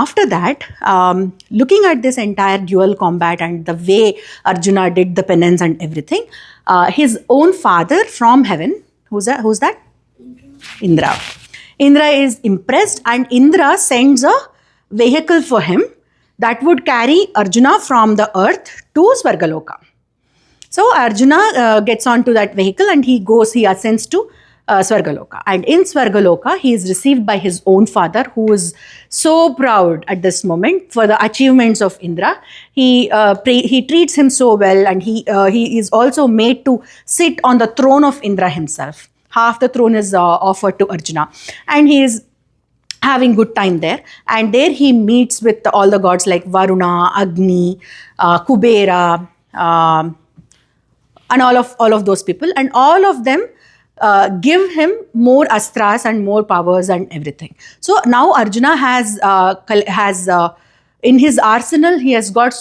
after that, looking at this entire dual combat and the way Arjuna did the penance and everything, his own father from heaven, who's that? Indra. Indra is impressed, and Indra sends a vehicle for him that would carry Arjuna from the earth to Swargaloka. So Arjuna gets onto that vehicle and he ascends to Swargaloka. And in Swargaloka, he is received by his own father, who is so proud at this moment for the achievements of Indra. He treats him so well, and he is also made to sit on the throne of Indra himself. Half the throne is offered to Arjuna, and he is having good time there. And there he meets with all the gods like Varuna, Agni, Kubera, and all of those people, and all of them give him more astras and more powers and everything. So now Arjuna has in his arsenal, he has got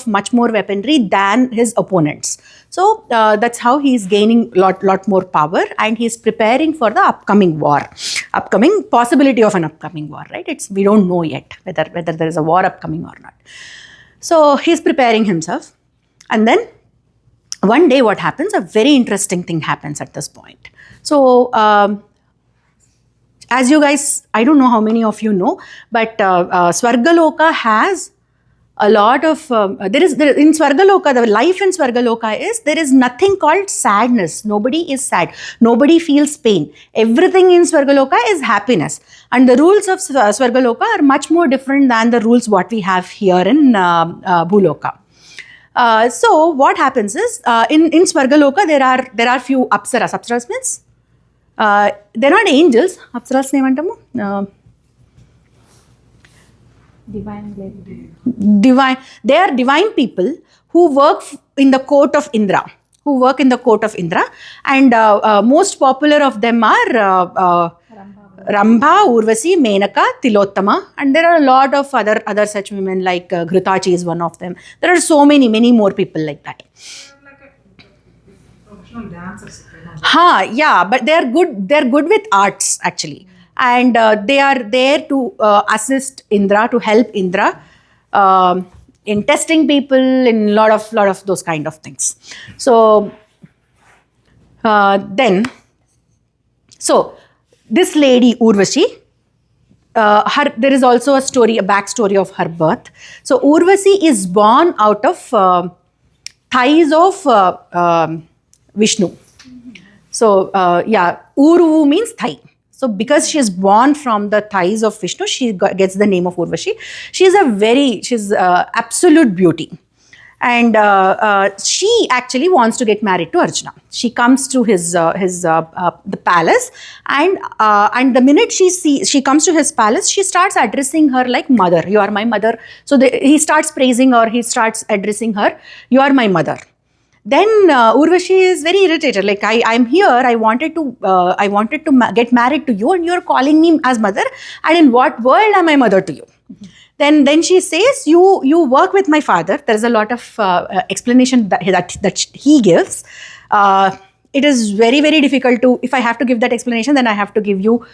much more weaponry than his opponents. So that's how he is gaining lot more power, and he is preparing for the upcoming possibility of an upcoming war. Right? We don't know yet whether there is a war upcoming or not. So he is preparing himself, and then one day what happens? A very interesting thing happens at this point. So as you guys, I don't know how many of you know, but Swargaloka has a lot of, in Swargaloka, the life in Swargaloka is, there is nothing called sadness. Nobody is sad. Nobody feels pain. Everything in Swargaloka is happiness. And the rules of Swargaloka are much more different than the rules what we have here in Bhuloka. So what happens is, in Swargaloka, there are few apsaras. Apsaras means, they're not angels. Apsaras name antamu? Divine. They are divine people who work in the court of Indra. And most popular of them are Rambha, Urwasi, Menaka, Tilottama, and there are a lot of other such women, like Ghritachi is one of them. There are so many more people like that. Like a professional dancers. Yeah, but they are good with arts actually, and they are there to assist Indra, to help Indra in testing people, in lot of those kind of things. So this lady Urwasi, there is also a backstory of her birth. So Urwasi is born out of thighs of Vishnu. So Uru means thigh. So because she is born from the thighs of Vishnu, she gets the name of Urvashi. She's absolute beauty. And she actually wants to get married to Arjuna. She comes to the palace, and the minute she comes to his palace, she starts addressing her like mother. You are my mother. So he starts praising her. He starts addressing her. You are my mother. Then Urvashi is very irritated. Like, I'm here. I wanted to get married to you, and you are calling me as mother. And in what world am I mother to you? Mm-hmm. Then she says, you work with my father. There is a lot of explanation that he gives. It is very, very difficult to. If I have to give that explanation, then I have to give you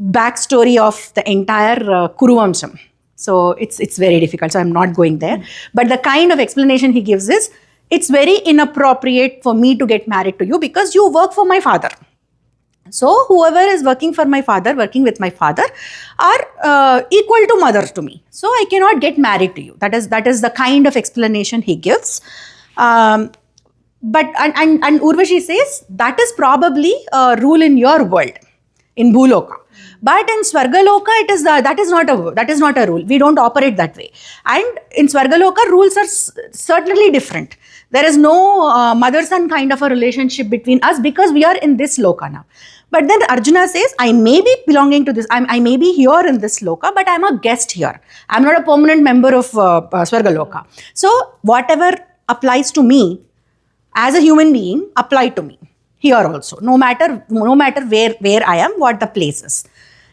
backstory of the entire Kuruvamsham. So it's very difficult. So I'm not going there. Mm-hmm. But the kind of explanation he gives is, it's very inappropriate for me to get married to you because you work for my father. So whoever is working with my father, are equal to mother to me. So I cannot get married to you. That is the kind of explanation he gives. But Urvashi says that is probably a rule in your world, in Bhuloka. But in Swargaloka, that is not a rule. We don't operate that way. And in Swargaloka, rules are certainly different. There is no mother-son kind of a relationship between us because we are in this loka now. But then Arjuna says, I may be belonging to this, I may be here in this loka, but I'm a guest here. I'm not a permanent member of Swargaloka. So whatever applies to me as a human being, apply to me here also. No matter where I am, what the place is.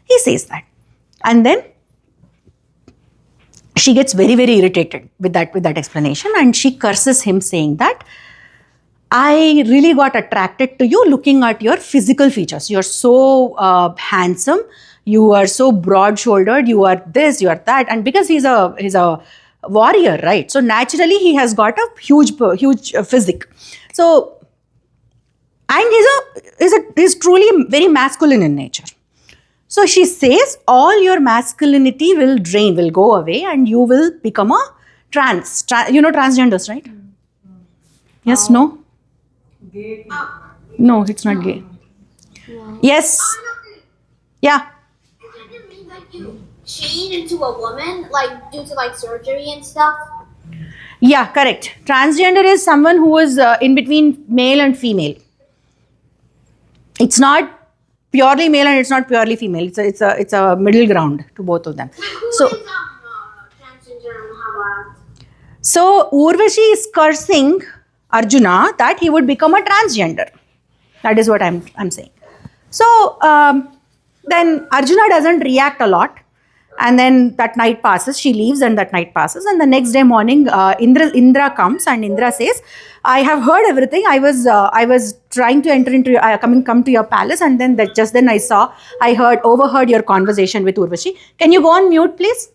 He says that. And then she gets very, very irritated with that explanation, and she curses him, saying that I really got attracted to you looking at your physical features. You're so handsome. you are so broad-shouldered, you are this, you are that. And because he's a warrior, right? So naturally he has got a huge physique. So, and he's truly very masculine in nature. So she says all your masculinity will drain, will go away, and you will become a you know transgenders, right? Yes, no? Gay. No, it's not gay. Yes. Yeah. Does it mean that you change into a woman, like due to like surgery and stuff? Yeah, correct. Transgender is someone who is in between male and female. It's not purely male and it's not purely female. It's a middle ground to both of them. So Transgender and Mahabharata? so Urvashi is cursing Arjuna that he would become a transgender. That is what I'm saying. So then Arjuna doesn't react a lot. And then that night passes, she leaves and that night passes. And the next day morning, Indra comes and Indra says, I have heard everything. I was trying to enter into come to your palace, and then just then I overheard your conversation with Urvashi. Can you go on mute, please?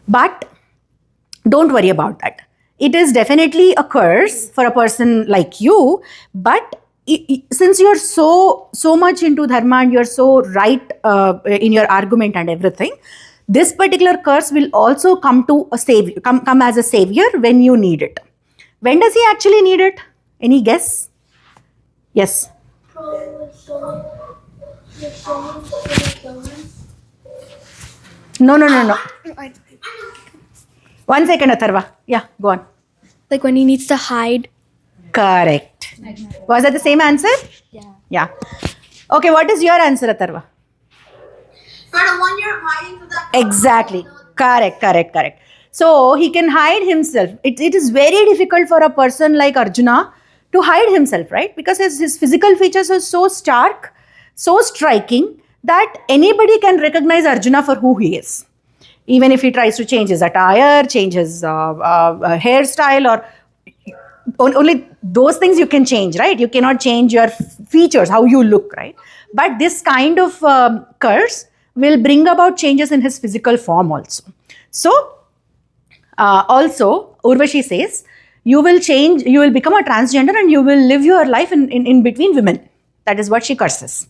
But don't worry about that. It is definitely a curse for a person like you, but since you're so much into dharma and you're so right in your argument and everything, this particular curse will also come to a savior, come as a savior when you need it. When does he actually need it? Any guess? Yes. No. One second, Atharva. Yeah, go on. Like when he needs to hide. Correct. Was that the same answer? Yeah. Okay, what is your answer, Atharva? For the one you're hiding from that. Exactly. Correct. So he can hide himself. It is very difficult for a person like Arjuna to hide himself, right? Because his physical features are so stark, so striking that anybody can recognize Arjuna for who he is. Even if he tries to change his attire, change his hairstyle, or only those things you can change, right? You cannot change your features, how you look, right? But this kind of curse will bring about changes in his physical form also. So, also, Urvashi says, you will become a transgender and you will live your life in between women. That is what she curses.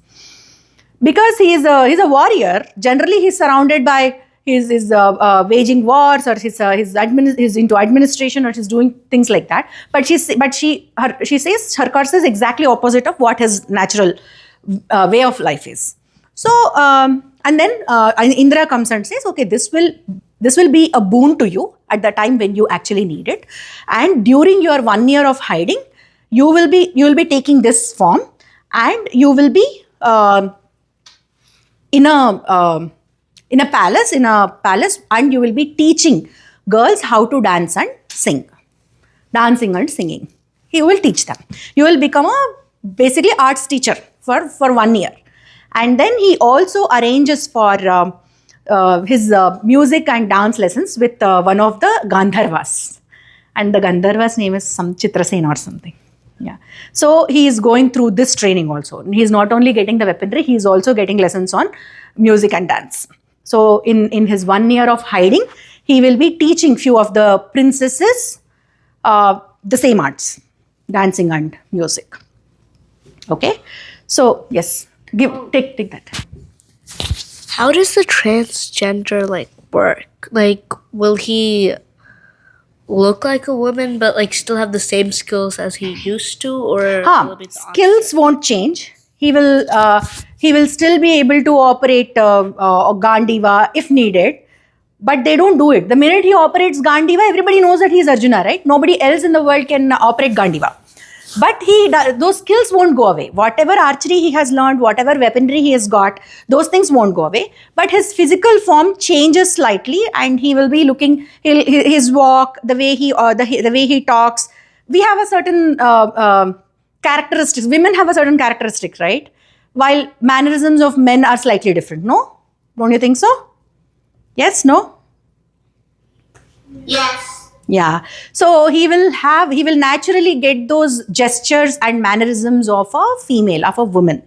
Because he's a warrior, generally he's surrounded by he's waging wars, or he's into administration, or he's doing things like that. But she says her curse is exactly opposite of what his natural way of life is. So and then Indra comes and says, okay, this will be a boon to you at the time when you actually need it, and during your 1 year of hiding, you will be taking this form, and you will be in a palace, and you will be teaching girls how to dance and sing. Dancing and singing. He will teach them. You will become a basically arts teacher for 1 year. And then he also arranges for his music and dance lessons with one of the Gandharvas. And the Gandharva's name is some Chitrasen or something. Yeah. So he is going through this training also. He is not only getting the weaponry, he is also getting lessons on music and dance. So in his 1 year of hiding, he will be teaching few of the princesses the same arts, dancing and music. Okay. So yes, take that. How does the transgender work? Will he look like a woman but still have the same skills as he used to, or will it be the skills won't change. He will still be able to operate Gandiva if needed, but they don't do it. The minute he operates Gandiva, everybody knows that he is Arjuna, right? Nobody else in the world can operate Gandiva. But those skills won't go away. Whatever archery he has learned, whatever weaponry he has got, those things won't go away. But his physical form changes slightly, and he will be looking his walk, the way he talks. We have a certain characteristics. Women have a certain characteristics, right? While mannerisms of men are slightly different. No? Don't you think so? Yes? No? Yes. Yeah. So he will naturally get those gestures and mannerisms of a female, of a woman.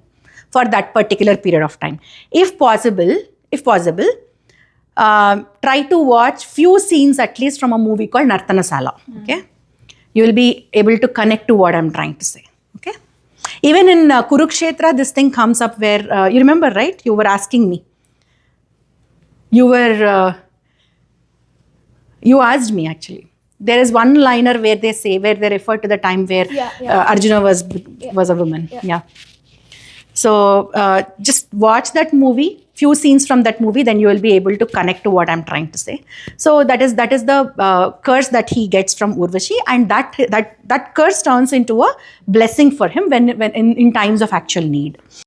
for that particular period of time. If possible, try to watch few scenes at least from a movie called Nartanasala. Okay, you will be able to connect to what I'm trying to say. Okay, even in Kurukshetra, this thing comes up where you remember, right? You were asking me. You asked me actually. There is one liner where they refer to the time where Arjuna was a woman. Yeah. So just watch that movie, few scenes from that movie, then you will be able to connect to what I'm trying to say. So that is the curse that he gets from Urvashi, and that curse turns into a blessing for him when in times of actual need.